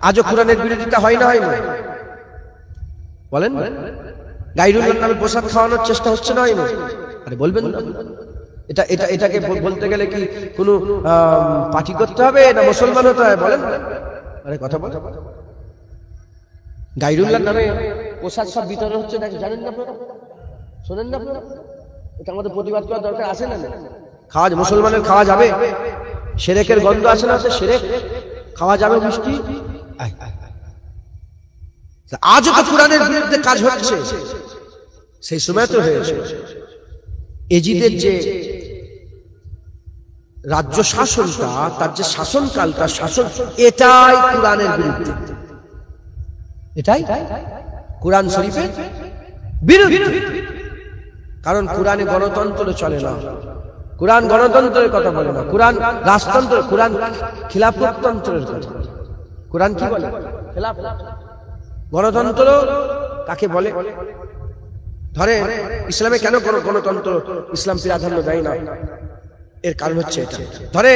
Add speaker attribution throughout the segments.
Speaker 1: আজও কোরআনের বিরোধিতা হয় না, হয় না? বলেন। গাইরুল্লাহর নামে প্রসাদ খাওয়ানোর চেষ্টা হচ্ছে না, হয় না? আরে বলবেন না। এটাকে বলতে গেলে কি কোনো পার্টি করতে হবে না মুসলমান হতে হবে? বলেন। আরে কথা বলেন। গাইরুল্লাহর নামে প্রসাদ সব বিতরণ হচ্ছে, জানেন না আপনারা? শোনেন না আপনারা? এটা আমাদের প্রতিবাদ করার দরকার আছে না? খাওয়া মুসলমানের খাওয়া যাবে? শিরকের গন্ধ আছে না? শিরক খাওয়া যাবে মিষ্টি? আজও তো কোরআনের বিরুদ্ধে কাজ হচ্ছে, সেই সময় তো হয়েছে। এজিদের যে রাজ্য শাসনটা, তার যে শাসনকালটা, শাসন এটাই কোরআনের বিরুদ্ধে, এটাই কোরআন শরীফের বিরুদ্ধে। কারণ কোরআনে গণতন্ত্র চলে না, কোরআন গণতন্ত্রের কথা বলে না, কোরআন রাজতন্ত্র, কোরআন খিলাফতন্ত্রের কথা। কোরআন কি বলে? গণতন্ত্র কাকে বলে? ধরে ইসলামে কেন গণতন্ত্র ইসলাম প্রাধান্য দেয় না? এর কারণ হচ্ছে এটা। ধরে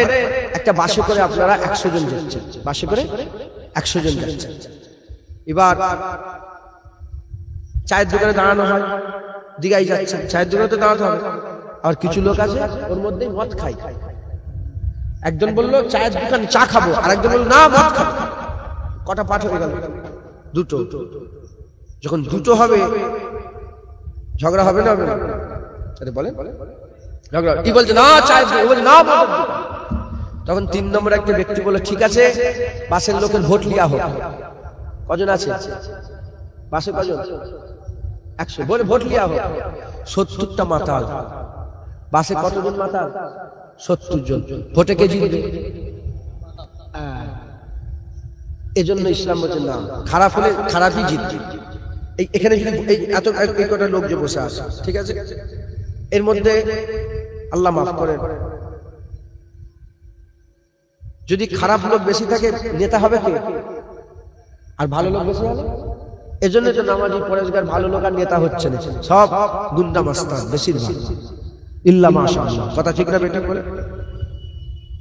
Speaker 1: একটা বাসে করে আপনারা 100 জন যাচ্ছেন, বাসে করে 100 জন যাচ্ছেন। এবার চায়ের দোকানে দাঁড়ানো হয়, দিঘায় যাচ্ছেন, চায়ের দোকানে তো দাঁড়াতে হবে। আর কিছু লোক আছে ওর মধ্যেই মদ খায়। একজন বললো চায়ের দোকান চা খাবো, আর একজন বললো না মদ খাবো। কটা পাঠ হয়ে গেল? দুটো। যখন দুটো হবে ঝগড়া হবে না? হবে না? আরে বলেন। ঝগড়া কি বলছে? না চায়ের দোকান, বলছে না মদ। তখন 3 নম্বর একটা ব্যক্তি বলে ঠিক আছে বাসের লোকের ভোট লিয়া হোক। কজন আছে বাসে? কজন? 100। বলে ভোট লিয়া হোক। 70টা মাতাল। বাসে কতজন মাতাল? 70 জন। ভোটে কে জিতবে? এজন্য ইসলাম বলছে না, খারাপ হলে খারাপই জিতবে। এখানে যদি এত কটা লোক যে বসে আছে, ঠিক আছে, এর মধ্যে আল্লাহ মাফ করেন, যদি খারাপ লোক বেশি থাকে নেতা হবে কে? আর ভালো লোক বেশি হবে? এজন্য তো নামাজি পরেশগার ভালো লোক আর নেতা হচ্ছে না, সব গুন্ডা মাস্তান বেশিরভাগ। ইল্লা মাশাআল্লাহ। কথা ঠিক না বেটা? বলে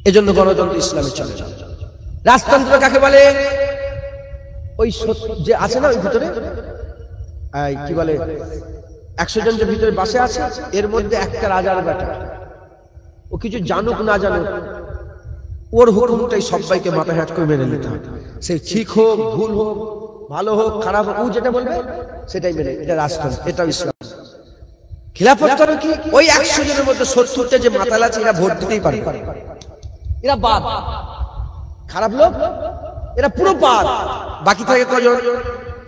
Speaker 1: এজন্য গণতন্ত্র ইসলামে চলে। রাজতন্ত্র কাকে বলে? ওই যে আছে না ওই ভিতরে কি বলে 100 জন যে ভিতরে বাসে আছে, এর মধ্যে একটা রাজার বেটা, ও কিছু জানুক না জানুক ওর হুকুমটাই সবাইকে মাথায় হাত করে মেনে নিতে হবে। সে ঠিক হোক, ভুল হোক, ভালো হোক, খারাপ হোক, ও যেটা বলবে সেটাই মেনে। এটা রাজতন্ত্র, এটা ইসলাম। খিলাফত কি? ওই 100 জনের মধ্যে 70টা যে মাতাল আছে এরা ভোট দিতেই পারে, এরা বাদ। খারাপ লোক এরা পুরো বাদ। বাকি থাকে কজন?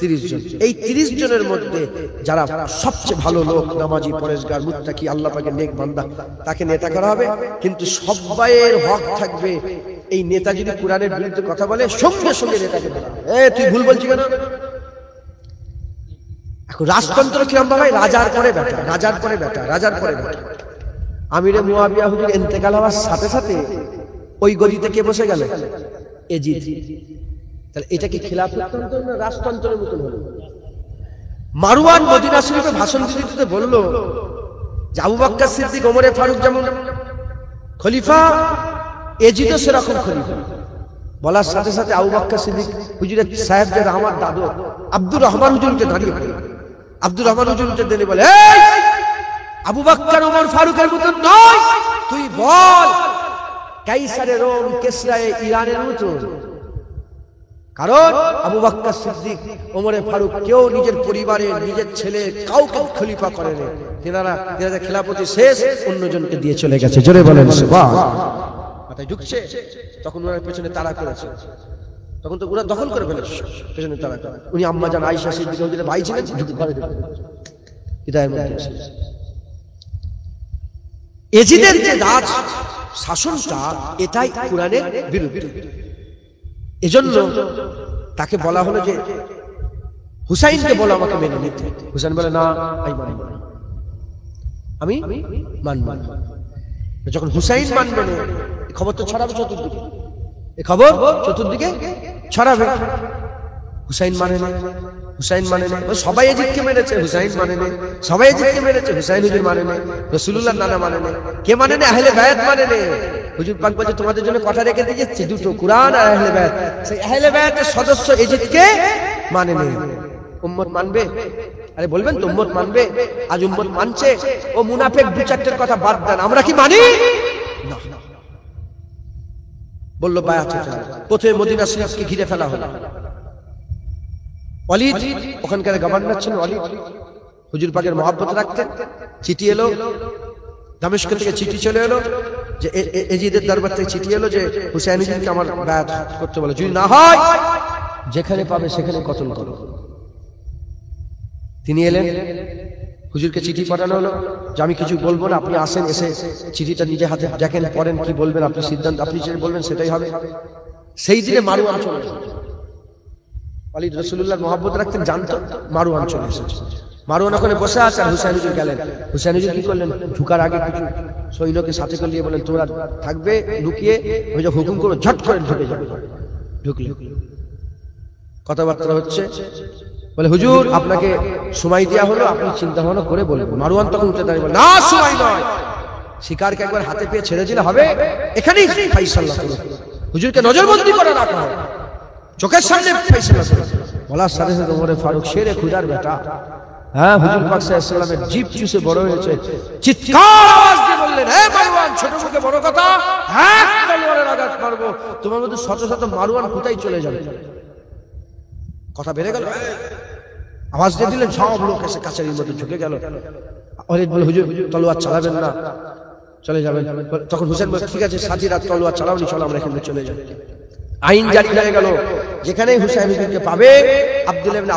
Speaker 1: 30 জন। এই 30 জনের মধ্যে যারা সবচেয়ে ভালো লোক, নামাজি পরেশগার মুত্তাকি আল্লাহ পাকের নেক বান্দা, তাকে নেতা করা হবে। কিন্তু সবাইয়ের হক থাকবে, এই নেতা যদি কোরআনের বিরুদ্ধে কথা বলে সঙ্গে সঙ্গে নেতাকে বলা, তুই ভুল বলছিস কেন? এখন রাজতন্ত্র কিরম ভাবে? রাজার পরে বেটা, রাজার পরে বেটা, রাজার পরে বেটা। আমিরে মুয়াবিয়া হুজুর ইন্তেকাল হওয়ার সাথে সাথে ওই গদিতে কে বসে গেল? এজিদ। তাহলে এটা কি খিলাফতন্ত্র না রাজতন্ত্রের মতন হলো? মারওয়ান মদিনা শরীফে ভাষণ দিতে বলল যে আবু বকর সিদ্দিক, ওমরে ফারুক যেমন খলিফা, এজিদও সেরকম খলিফা। বলার সাথে সাথে আবু বকর সিদ্দিক হুজুরের সাহেব যে আমার দাদু আব্দুর রহমান হুজুর উঠে দাঁড়িয়ে পড়ে। আব্দুর রহমান হুজুর উঠে দাঁড়িয়ে বলে, এই আবু বকর ওমর ফারুকের মতন নয়, তুই বল কাইসারে রোম, কেসরায়ে ইরানের মতন। কারণ আবু বকর সিদ্দিক, ওমরে ফারুক কেউ নিজের পরিবারে নিজের ছেলে কাউকে খলিফা করেনি। তেনারা খেলাফতি শেষ অন্যজনকে দিয়ে চলে গেছে। জোরে বলেন সুবহান। মাথায় ঢুকছে? তখন ওনার পেছনে তাড়া করেছে, তখন তো ওরা দখল করে ফেলেছে, পেছনে তাড়া করে। উনি আম্মা জান আয়েশা সিদ্দিকা ওদের ভাই ছিলেন, হৃদয়ের মধ্যে এজিদের যে রাজ শাসনটা, এটাই কোরআনের বিরুদ্ধে। এজন্য তাকে বলা হলো যে হুসাইনকে বলো আমাকে মেনে নিতে। হুসাইন বলে না, আমি মানব। যখন হুসাইন মানবে না, খবর তো ছড়াবে চতুর্দিকে, এই খবর চতুর্দিকে ছড়াবে। হুসাইন মানে না, হুসাইন মানে না। সবাই এজিদকে মেনেছে, হুসাইন মানে না। সবাই এজিদকে মেনেছে, হুসাইন হুজুর মানে না। রাসূলুল্লাহ নানা মানে না। কে মানে না? আহলে বায়াত মানে না। হুজুর পাক বলছে তোমাদের জন্য কথা রেখে দিয়েছি দুটো, কুরআন আর আহলে বায়াত। সেই আহলে বায়াতের সদস্য এজিদকে মানে নেই, উম্মত মানবে? আরে বলবেন তো উম্মত মানবে? আজ উম্মত মানছে? ও মুনাফিক দু চারটের কথা বাদ দেন, আমরা কি মানি না? বললো বায়াত হতে হবে। প্রথমে মদিনা শরীফকে ঘিরে ফেলা হলো। ওয়ালিদ ওখানকার গভর্নর ছিলেন, ওয়ালিদ হুজুর পাকের মহব্বত রাখতেন। চিঠি এলো দামেস্ক থেকে, চিঠি চলে এলো যে এজিদের দরবার থেকে চিঠি এলো যে হুসাইন ইবনে আমার বায়াত করতে বলে, যদি না হয় যেখানে পাবে সেখানে কতল করো। তিনি এলেন, হুজুরকে চিঠি পাঠানো হলো যে আমি কিছু বলবো না, আপনি আসেন, এসে চিঠিটা নিজে হাতে দেখেন, পড়েন, কি বলবেন আপনি সিদ্ধান্ত, আপনি যেটা বলবেন সেটাই হবে। সেই দিনে মারওয়ান চলে এসেছে। ওয়ালিদ রাসূলুল্লাহর মহব্বত রাখতেন, জানতো মারওয়ান চলে এসেছে। মারওয়ান ওখানে বসে আছে আর হুসাইন হুজুর গেলেন। হুসাইন হুজুর কি করলেন, ঢুকার আগে কিছু সৈন্যকে সাথে করে নিয়ে বলেন তোমরা থাকবে লুকিয়ে, আমি যখন হুকুম করবো ঝট করে ঢুকে যাবে। ঢুকলে কথাবার্তা হচ্ছে, বলে হুজুর আপনাকে সময় দেওয়া হলো, আপনি চিন্তা ভাবনা করে বলবেন। মারওয়ান তখন উঠে দাঁড়িয়ে বলে না, সময় নয়, শিকারকে একবার হাতে পেয়ে ছেড়ে দিলে হবে, এখানেই ফাইসালা করো, হুজুরকে নজরবন্দি করে রাখা হয়, চোখের সামনে ফাইসালা করো। বলার সাথে সাথে ওমর ফারুক শেরে খুদার বেটা, হ্যাঁ হুজুর পাক সাল্লাল্লাহু আলাইহি ওয়াসাল্লামের জিভ চুষে বড় হয়েছে, চিৎকার আওয়াজ দিয়ে বললেন হে মারওয়ান, ছোট মুখে বড় কথা, হ্যাঁ তলোয়ারের আঘাত মারবো, তোমার মধ্যে শত শত মারওয়ান কোথায় চলে যাবে। কথা বেড়ে গেল, আওয়াজ দিয়ে দিলেন, সব লোক এসে কাছারির মধ্যে ঝুঁকে গেল। ওয়ালিদ বলে হুজুর তলোয়ার চালাবেন না, চলে যাবেন। তখন হুসেন বলে ঠিক আছে সাথীরা তলোয়ার চালাওনি, চলো আমরা এখান থেকে চলে যাই। আইন জারি হয়ে গেল, যেখানে হুসাইন হুজুরকে পাবে, আব্দুল্লাহ ইবনে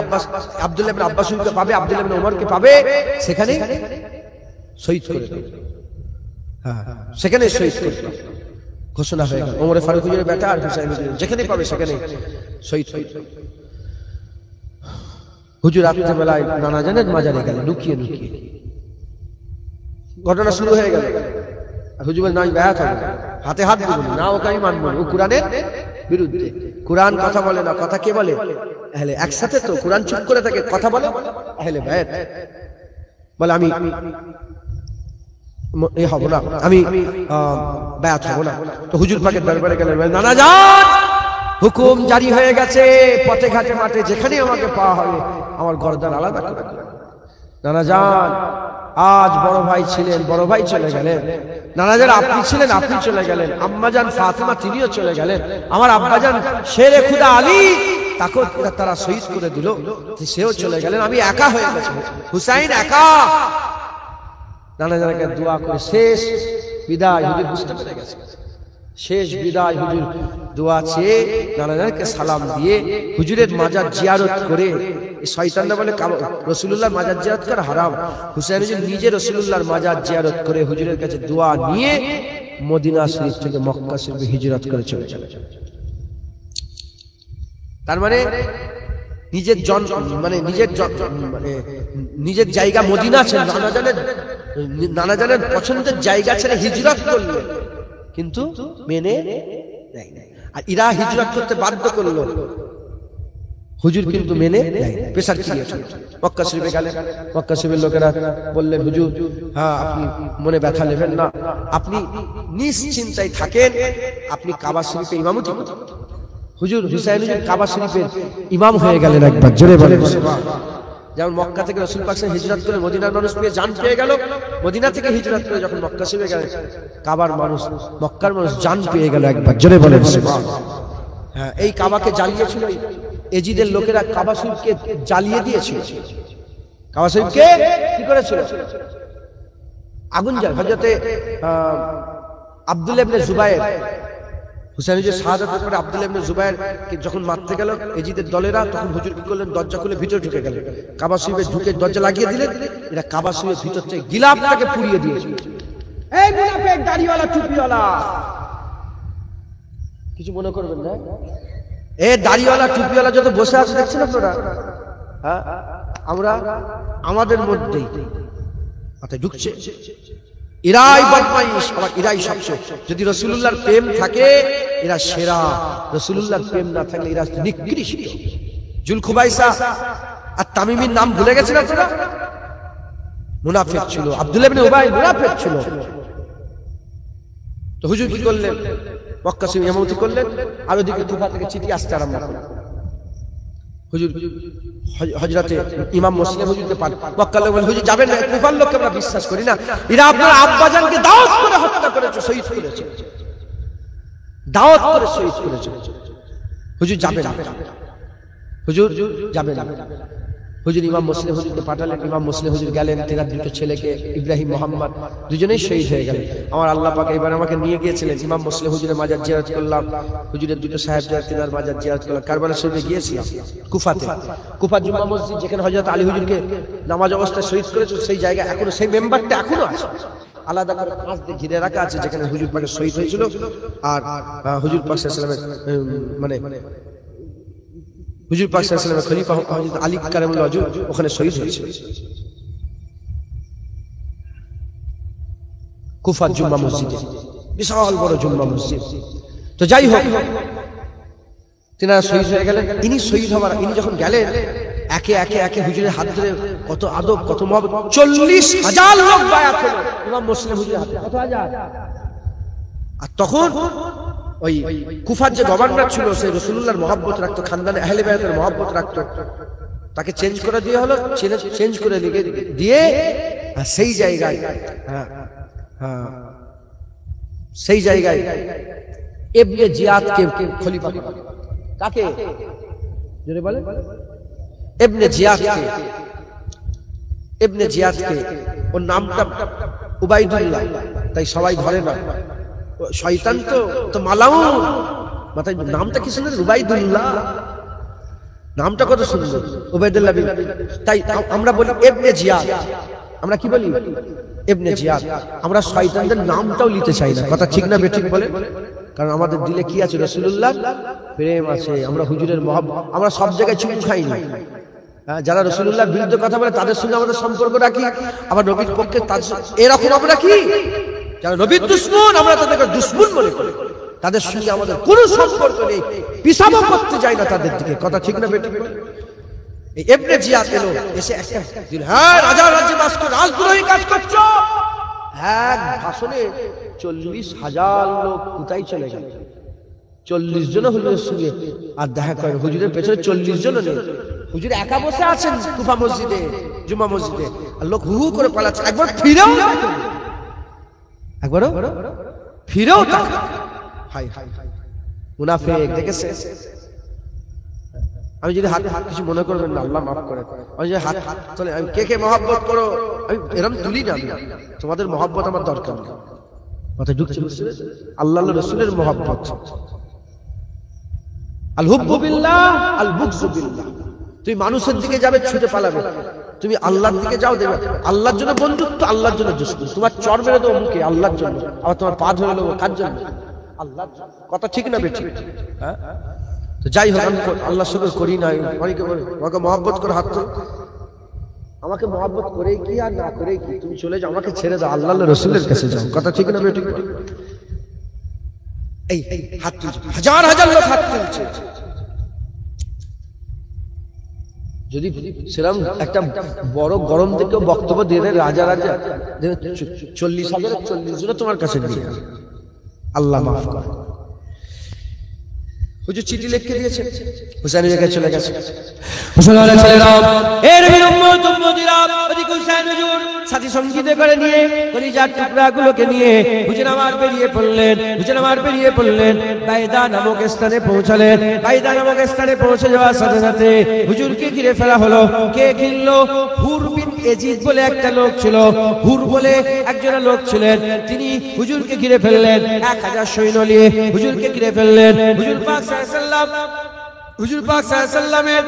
Speaker 1: আব্বাসকে পাবে, আব্দুল্লাহ ইবনে ওমরকে পাবে, সেখানে শহীদ করে দেবে। হ্যাঁ, সেখানে শহীদ করে দেবে ঘোষণা হয়ে গেল। ওমর ফারুক হুজুরের বেটা আর হুসাইন হুজুর যেখানে পাবে সেখানে শহীদ করে দেবে। হুজুর রাতের বেলায় নানা জানের মাজারে গেলেন লুকিয়ে লুকিয়ে। ঘটনা শুরু হয়ে গেল। হুজুর বলেন না আমি বায়াত হব, হাতে হাত দিবেন না, ওকে আমি মানব না, ও কুরআনের বিরুদ্ধে। কুরআন কথা বলে না, কথা কে বলে? আহলে। একসাথে তো কুরআন চুপ করে থাকে, কথা বলে আহলে বায়াত। বলে আমি এই হব না, আমি বায়াত হব না। তো হুজুর পাকের দরবারে গেলেন, নানা জান হুকুম জারি হয়ে গেছে, পথে ঘাটে মাঠে যেখানে আমাকে পাওয়া হবে আমার গর্দান আলাদা করে দেবেন। নানা জান আজ বড় ভাই ছিলেন, বড় ভাই চলে গেলেন। নানা জান আপনি ছিলেন, আপনি চলে গেলেন। আম্মা জান ফাতেমা তিনিও চলে গেলেন। আমার আব্বা জান শেরে খুদা আলী, তাকেও তারা শহীদ করে দিল, সেও চলে গেলেন। আমি একা হয়ে গেছি, হুসাইন একা। নানা জানকে দোয়া করে শেষ বিদায়, হুজুর বুঝতে পেরে গেছে শেষ বিদায়। হুজুর দোয়া চেয়ে নানা জানকে সালাম দিয়ে হুজুরের মাজার জিয়ারত করে, শয়তানরা বলে রাসূলুল্লাহর মাজার জিয়ারত করা হারাম, হুসাইন হুজুর নিজে রাসূলুল্লাহর মাজার জিয়ারত করে হুজুরের কাছে দোয়া নিয়ে মদিনা শরীফ থেকে মক্কা শরীফে হিজরত করে চলে গেলেন। তার মানে নিজের নিজের জায়গা মদিনা ছিল, নানা জানের পছন্দের জায়গা ছেড়ে হিজরত করলেন, কিন্তু মেনে নেয় না। আর ইরা হিজরত করতে বাধ্য করলো, হুজুর কিন্তু মেনে নেয় না, প্রেসার ক্রিয়েট হলো। মক্কা শরীফে গেলেন, মক্কা শরীফের লোকেরা বললেন হুজুর হ্যাঁ আপনি মনে ব্যথা নেবেন না, আপনি নিশ্চিন্তায় থাকেন, আপনি কাবা শরীফে ইমামতি করুন। হুজুর হুসাইন হুজুর কাবা শরীফের ইমাম হয়ে গেলেন একবার, জোরে বলেন সুবহানাল্লাহ। যেমন মক্কা থেকে রাসূল পাক হিজরত করে মদিনার মানুষ পেয়ে জান পেয়ে গেল, মদিনা থেকে হিজরত করে যখন মক্কা শরীফে গেলেন, কাবার মানুষ, মক্কার মানুষ জান পেয়ে গেল একবার, জোরে বলেন সুবহানাল্লাহ। হ্যাঁ, এই কাবাকে জ্বালিয়েছিল এজিদের লোকেরা, কাবা শরীফকে জ্বালিয়ে দিয়েছিল। কাবা শরীফকে কি করেছিল? আগুন জ্বাল। হযরতে আব্দুল্লাহ ইবনে জুবায়ের, হুসাইন হুজুর শাহাদাতের পরে আব্দুল্লাহ ইবনে জুবায়ের যখন মারতে গেল এজিদের দলেরা, তখন হুজুর কি করলেন? দরজা খুলে ভিতরে ঢুকে গেলেন, কাবা শরীফে ঢুকে দরজা লাগিয়ে দিলেন। এরা কাবা শরীফের ভিতর থেকে গিলাফটাকে পুড়িয়ে দিয়েছিল। এই মুনাফিক দাড়িওয়ালা টুপিওয়ালা, কিছু মনে করবেন না, এই দাড়িওয়ালা টুপিওয়ালা যত বসে আছে দেখছেন আপনারা, হ্যাঁ আমরা আমাদের মধ্যেই মাথায় ঢুকছে। এরাই বদমাইশ, আবার এরাই সবচেয়ে। যদি রাসূলুল্লাহর প্রেম থাকে এরা সেরা, রাসূলুল্লাহর প্রেম না থাকলে এরা নিকৃষ্ট। জুলখুবাইসা আর তামিমির নাম ভুলে গেছেন আপনারা? মুনাফিক ছিল। আব্দুল্লাহ ইবনে উবাই মুনাফিক ছিল। তো হুজুর কি করলেন, মক্কা শরীফ ইমামতি করলেন, আর ওদিকে কুফা থেকে চিঠি আসতে আরম্ভ করলেন। হুজুর হযরতে ইমাম মুসলিম হুজুরকে পান, মক্কার লোক বলে হুজুর যাবেন না, কুফার লোককে আমরা বিশ্বাস করি না, এরা আপনার আব্বাজানকে দাওয়াত করে হত্যা করেছে, শহীদ করেছে, দাওয়াত করে শহীদ করেছে, হুজুর যাবেন না, হুজুর যাবেন না। হুজুর ইমাম মুসলিম হুজুরকে পাঠালেন, ইমাম মুসলিম হুজুর গেলেন, তেনার দুটো ছেলেকে ইব্রাহিম মোহাম্মদ দুজনেই শহীদ হয়ে গেলেন। আমার আল্লাহ পাক এবার আমাকে নিয়ে গিয়েছিলেন, ইমাম মুসলিম হুজুরের মাজার জিয়ারত করলাম, হুজুরের দুটো সাহেবজাদা তেনার মাজার জিয়ারত করলাম। কারবালা শরীফে গিয়েছিলাম, কুফাতে, কুফা জুম্মা মসজিদ যেখানে হযরত আলী হুজুরকে নামাজ অবস্থায় শহীদ করেছে, সেই জায়গা এখনো, সেই মেম্বারটা এখনো আছে, আলাদা করে কাঁচ দিয়ে ঘিরে রাখা আছে, যেখানে হুজুর পাকের শহীদ হয়েছিল। আর হুজুর পাক সাল্লাল্লাহু আলাইহি ওয়াসাল্লামের মানে হুজুর পাক সাল্লাল্লাহু আলাইহি ওয়াসাল্লামের খলিফা হযরত আলী কারামুল্লাহ ওয়াজহ ওখানে শহীদ হয়েছে, কুফা জুম্মা মসজিদে, বিশাল বড় জুম্মা মসজিদ। তো যাই হোক, তিনারা শহীদ হয়ে গেলেন। ইনি শহীদ হবার, ইনি যখন গেলেন, একে একে একে হুজুরের হাত ধরে কত আদব, কত মহব্বত, 40,000 লোক বায়াত হলো ইমাম মুসলিম হুজুরের হাতে। কত হাজার? আর তখন ওই কুফার যে গভর্নর ছিল, সে রাসূলুল্লাহর মহব্বত রাখতো, খানদানে আহলে বায়তের মহব্বত রাখতো, তাকে চেঞ্জ করে দিয়ে হলো, চেঞ্জ করে দিয়ে সেই জায়গায় সেই জায়গায় ইবনে জিয়াদকে খলিফা। কাকে? জোরে বলে। ইবনে জিয়াদকে, ইবনে জিয়াদকে, ওর নামটা উবাইদুল্লাহ, তাই সবাই ধরে না, শয়তান তো মালাউন, মাথায় নামটা কি সুন্দর, উবাইদুল্লাহ, নামটা কত সুন্দর, উবাইদুল্লাহ। তাই আমরা বলি ইবনে জিয়াদ, আমরা কি বলি? ইবনে জিয়াদ। আমরা শয়তানদের নামটাও নিতে চাই না, কথা ঠিক না বেঠিক বলে? কারণ আমাদের দিলে কি আছে? রাসূলুল্লাহ প্রেম আছে, আমরা হুজুরের মহব্বত, আমরা সব জায়গায় চুমু খাই না। যারা রাসূলুল্লাহর বিরুদ্ধে কথা বলে তাদের সঙ্গে আমাদের সম্পর্ক রাখি, আবার নবীর পক্ষে এরকম আমরা কি, যারা নবীর দুশমন আমরা তাদেরকে দুশমন মনে করি, তাদের সঙ্গে আমাদের কোনো সম্পর্ক নেই, পিছাবো করতে যাই না তাদের দিকে, কথা ঠিক না বেঠিক? এই ইবনে জিয়াদ এলো, এসে একটা দিল, হ্যাঁ রাজার রাজ্যে বাস করে রাজদ্রোহী কাজ করছো, এক ভাষণে 40,000 লোক কোথায় চলে গেল। 40 জন হুজুরের সঙ্গে আর দেখা করেন, হুজুরের পেছনে 40 জন নেই, হুজুর একা বসে আছেন কুফা মসজিদে, জুমা মসজিদে, আর লোক হু হু করে পালাচ্ছে। একবার ফিরেও, একবারও ফিরেও তাকায়, হাই হাই মুনাফিক, দেখেছে? আমি যদি হাত কিছু মনে করবেন না, আল্লাহ মাফ করে, আমি যদি হাত তোলে, আমি কে কে মহব্বত করো, আমি এরকম তুলি না, তোমাদের মহব্বত আমার দরকার নেই, মাথায় ঢুকছে, আল্লাহ রাসূলের মহব্বত, আল হুব্বু বিল্লাহ আল বুগযু বিল্লাহ। তুমি মানুষের দিকে যাবে, ছুটে পালাবে, তুমি আল্লাহর দিকে যাও, দেখবে আল্লাহর জন্য বন্ধুত্ব, আল্লাহর জন্য দুশমন। তোমার চর মেরে দেবো মুখে, আল্লাহর জন্য, আবার তোমার পা ধরে নেবো, কার জন্য? আল্লাহর জন্য, কথা ঠিক না বেঠিক? হ্যাঁ, তো যাই হোক, আমি আল্লাহ শুকর করি না, অনেকে বলে আমাকে মহব্বত করে হাত তো, আমাকে মহব্বত করে কি আর না করে কি, তুমি চলে যাও, আমাকে ছেড়ে দাও, আল্লাহ রাসূলের কাছে যাও, কথা ঠিক না বেঠিক? এই হাত তুলছে, হাজার হাজার লোক হাত তুলছে। যদি সেরকম একটা বড় গরম থেকে বক্তব্য দিয়ে দেয়, রাজা রাজা 40,000 40 জন তোমার কাছে দিয়ে, আল্লাহ মাফ করে। হুজুর চিঠি লিখে দিয়েছে, হুসাইনের জায়গায় চলে গেছে। মুসলমানের ছেলেরা, এর বিরুম্মত উম্মতিরা, ওদিকে হুসাইন হুজুর সাথী সঙ্গীতে করে নিয়ে, কলিজার টুকরাগুলোকে নিয়ে হুজুর আমার বেরিয়ে পড়লেন, হুজুর আমার বেরিয়ে পড়লেন, বাইদা নামক স্থানে পৌঁছালেন। বাইদা নামক স্থানে পৌঁছে যাওয়ার সাথে সাথে হুজুরকে ঘিরে ফেলা হলো। কে ঘিরলো? হুর বিন এজিদ বলে একটা লোক ছিল, হুর বলে একজন লোক ছিলেন, তিনি হুজুরকে ঘিরে ফেললেন, 1000 সৈন্য নিয়ে হুজুরকে ঘিরে ফেললেন। হুজুর পাক হুজুর পাক সাল্লাল্লাহু আলাইহি ওয়াসাল্লামের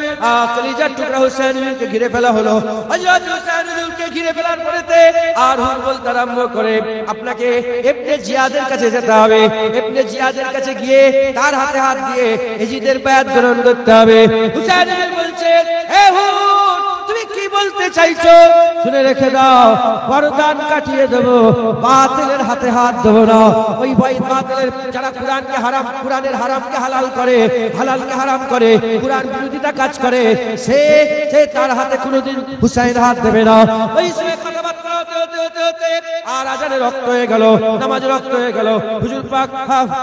Speaker 1: কলিজার টুকরা হুসাইন হুজুরকে ঘিরে ফেলা হলো। হযরত হুসাইন হুজুরকে ঘিরে ফেলার পরেতে আর হুর বলতে আরম্ভ করে, আপনাকে ইবনে জিয়াদের কাছে যেতে হবে, ইবনে জিয়াদের কাছে গিয়ে তার হাতে হাত দিয়ে এজিদের বায়াত গ্রহণ করতে হবে। হুসাইন হুজুর বলছে, হে হুর, তুমি কি বলতে চাইছো? শুনে রেখে দাও, পরদান কাটিয়ে দেব, বাতিলের হাতে হাত দেব না। ওই বাতিলের যারা কুরআনকে হারাম, কুরআনের হারামকে হালাল করে, হালালকে হারাম করে, কুরআন বিরোধিতা কাজ করে, সে তার হাতে কোনোদিন হুসাইন হাত দেবে না। ওই সময় কথাবার্তা হতে হতে হতে হতে আর আজানের রক্ত হয়ে গেল, নামাজের রক্ত হয়ে গেল। হুজুর পাক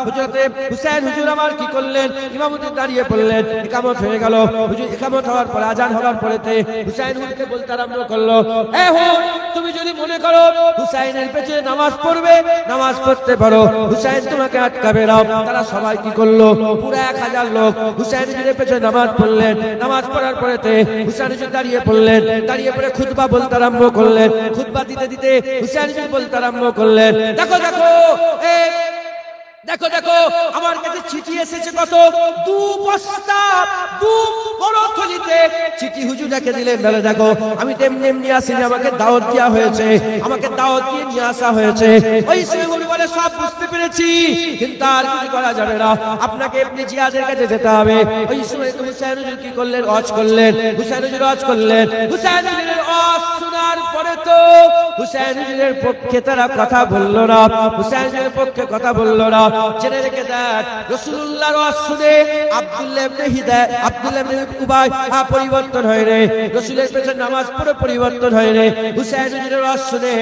Speaker 1: হুজরতে হুসাইন হুজুর আমার কি করলেন, ইমামতি দাঁড়িয়ে পড়লেন, ইকামত হয়ে গেল। হুজুর ইকামত হওয়ার পরে আজান হওয়ার পরেতে হুসাইন হুজুরকে বলতে আরম্ভ করলো, এ হুজুর তুমি যদি মনে করো হুসাইনের পেছনে নামাজ পড়বে, নামাজ পড়তে পারো, হুসাইন তোমাকে আটকাবে না। তারা সবাই কি করলো, পুরো 1000 লোক হুসাইন হুজুরের পেছনে নামাজ পড়লেন। নামাজ পড়ার পরেতে হুসাইন হুজুর দাঁড়িয়ে পড়লেন, দাঁড়িয়ে পড়ে খুতবা বলতে আরম্ভ করলেন। খুতবা দিতে দিতে হুসাইন হুজুর বলতে আরম্ভ করলেন, দেখো দেখো দেখো দেখো আমার কাছে চিঠি এসেছে কত, 2 বস্তা 2 বড় থলিতে চিঠি হুজুর রেখে দিলেন। বলে দেখো আমি তেমনি এমনি আসিনি, আমাকে দাওয়াত দেওয়া হয়েছে, আমাকে দাওয়াত দিয়ে নিয়ে আসা হয়েছে। ওই সময় বলে সব বুঝতে পেরেছি, কিন্তু আর কিছু করা যাবে না, আপনাকে এমনি জিয়াদের কাছে যেতে হবে। ওই সময় হুসাইন হুজুর কি করলেন, ওয়াজ করলেন। হুসাইন হুজুর ওয়াজ করলেন। হুসাইন হুজুরের ওয়াজ শোনার পরে তো হুসাইন হুজুরের পক্ষে তারা কথা বললো না, হুসাইন হুজুরের পক্ষে কথা বললো না। জেনে রেখে দেন, রাসূলুল্লাহর ওয়াজ শুনে আব্দুল্লাহ ইবনে হিদায়াত, আব্দুল্লাহ ইবনে উবাই পরিবর্তন হয় রে, রাসূলের পেছনে নামাজ পড়ে পরিবর্তন হয় রে। হুসাইন হুজুরের ওয়াজ শুনে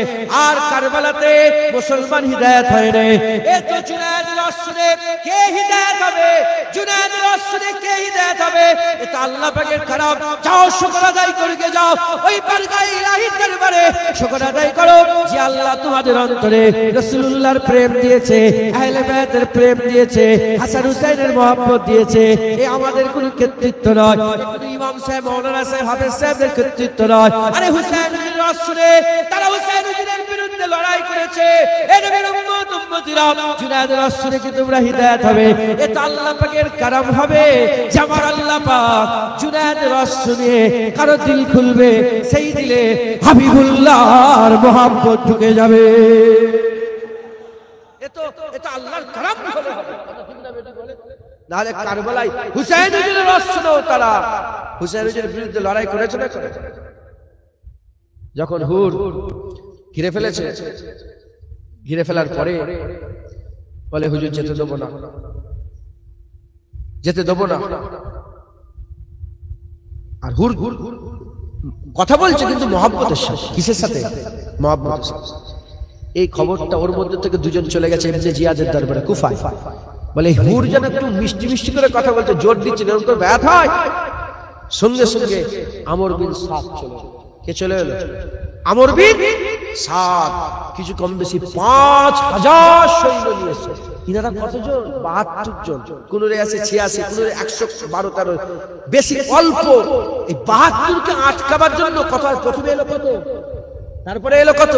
Speaker 1: আর কারবালাতে মুসলমান হিদায়াত হয় রে। এই তো জুনায়েদের ওয়াজ শুনে কে হিদায়াত হবে, জুনায়েদের ওয়াজ শুনে কে হিদায়াত হবে? এটা আল্লাহ পাকের কারাম। যাও শুকর আদায় করকে যাও, ওই বারগায়ে ইলাহির দরবারে শুকর আদায় করো যে আল্লাহ তোমাদের অন্তরে রাসূলুল্লাহর প্রেম দিয়েছে, আহলে বায়তের প্রেম দিয়েছে, হাসান হুসাইনের মহব্বত দিয়েছে। এ আমাদের কোনো কৃতিত্ব নয়, কোনো ইমাম সাহেব, মাওলানা সাহেব, হাফেজ সাহেবের কৃতিত্ব নয়। আরে হুসাইন হুজুরের ওয়াজ শুনে তারা হুসাইন হুজুরের বিরুদ্ধে লড়াই করেছে। এ নবীর উম্মত উম্মতিরা জুনায়েদের ওয়াজ শুনে কি তোমরা হিদায়াত হবে? এটা আল্লাহ পাকের কারাম হবে যে আমার আল্লাহ পাক জুনায়েদের ওয়াজ শুনে কারো দিল খুলবে, সেই দিলে হাবিবুল্লাহর মহব্বত ঢুকে যাবে। এটা আল্লাহর কারাম হলে হবে, নাহলে কারবালায় হুসাইন হুজুরের ওয়াজ শুনেও তারা হুসাইন হুজুরের বিরুদ্ধে লড়াই করেছে না? যখন হুর ঘিরে ফেলেছে, ঘিরে ফেলার পরে বলে হুজুর যেতে দেবো না, যেতে দেবো না। আর হুর কথা বলছে কিন্তু মহব্বতের সাথে। কিসের সাথে? মহব্বতের সাথে। এই খবরটা ওর মধ্যে থেকে দুজন চলে গেছে ইবনে জিয়াদের দরবারে কুফায়। বলে হুর যেন একটু মিষ্টি মিষ্টি করে কথা বলতে জোর দিচ্ছে, এরকম করে ব্যথ হয়। সঙ্গে সঙ্গে আমর বিন সাদ চলে এলো। কে চলে এলো? আমর বিন সাদ। কিছু কম বেশি 5000 সৈন্য নিয়ে এসেছে। ইনারা কতজন? 72 জন। কোন রে আছে 86, কোন রে 112 বেশি অল্প। এই 72কে আটকাবার জন্য কত প্রথমে এলো কত, তারপরে এলো কত?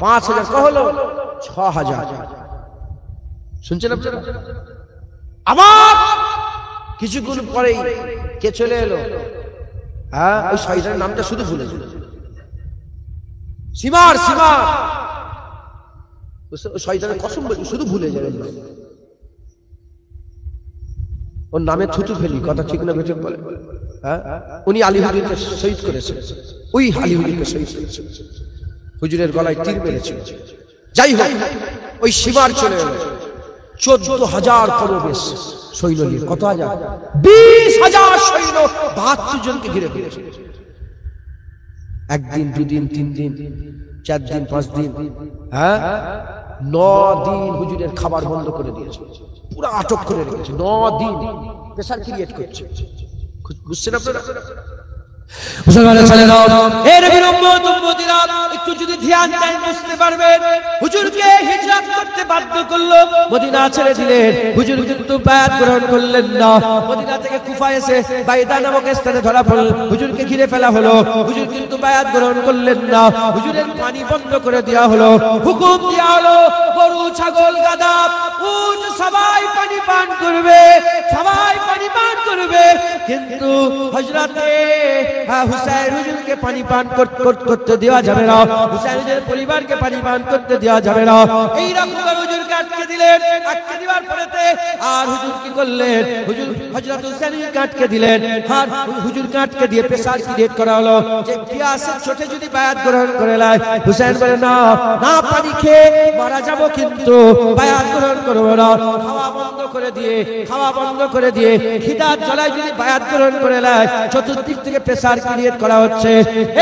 Speaker 1: 5000। কত হলো? 6000। শুনছেন আপনারা? আবার কিছুক্ষণ পরেই কে চলে এলো? হ্যাঁ, ওই শয়তানের নামটা শুধু ভুলে গেল। সিমার, সিমার। শয়তানের কসম বলি শুধু ভুলে যাবেন না, ওর নামে থুতু ফেলি, কথা ঠিক না বেঠিক বলে। হ্যাঁ, উনি আলী হুজুরকে শহীদ করেছেন, ওই আলী হুজুরকে শহীদ করেছেন, হুজুরের গলায় তীর মেরেছিল। যাই হোক, ওই সীমার চলে এলো 14000 কমবেশ সৈন্য নিয়ে। কত হাজার? 20000 সৈন্য 72 জনকে ঘিরে ফেলেছে। একদিন, দুদিন, 3 দিন, 4 দিন, 5 দিন, হ্যাঁ 9 দিন হুজুরের খাবার বন্ধ করে দিয়েছে, পুরো আটক করে রেখেছে। 9 দিন প্রেসার ক্রিয়েট করছে। বুঝছেন আপনারা? মুসলমানের ছেলেরা, এর বিরুদ্ধ উম্মতিরা একটু যদি ধ্যান দেন বুঝতে পারবেন। হুজুরকে হিজরত করতে বাধ্য করলো, মদিনা ছেড়ে দিলেন। হুজুর কিন্তু বায়াত গ্রহণ করলেন না। মদিনা থেকে কুফা এসে বাইদা নামক স্থানে ধরা পড়ল, হুজুরকে ঘিরে ফেলা হলো। হুজুর কিন্তু বায়াত গ্রহণ করলেন না। হুজুরের পানি বন্ধ করে দেওয়া হলো, হুকুম দেওয়া হলো গরু, ছাগল, গাধা, উট সবাই পানি পান করবে, সবাই পানি পান করবে। কিন্তু হযরতে হুসাইন হুজুরকে পানি পান করতে দেওয়া যাবে না, হুসাইন হুজুরের পরিবারকে পানি পান করতে দেওয়া যাবে না। এই রকম হুজুরকে আটকে দিলেন। আটকে দেওয়ার পরেতে আর হুজুর কি করলেন? হুজুর হযরত হুসাইনকে আটকে দিলেন। আর হুজুরকে আটকে দিয়ে প্রেসার ক্রিয়েট করা হলো যে পিয়াসের চোটে যদি বায়াত গ্রহণ করে লাই। হুসাইন বলে না, না পানি খেয়ে মারা যাব, কিন্তু বায়াত গ্রহণ করব না। খাওয়া বন্ধ করে দিয়ে, খাওয়া বন্ধ করে দিয়ে খিদার জ্বালায় যদি বায়াত গ্রহণ করে লাই, চতুর্দিক থেকে প্রেসার ক্রিয়েট করা হচ্ছে।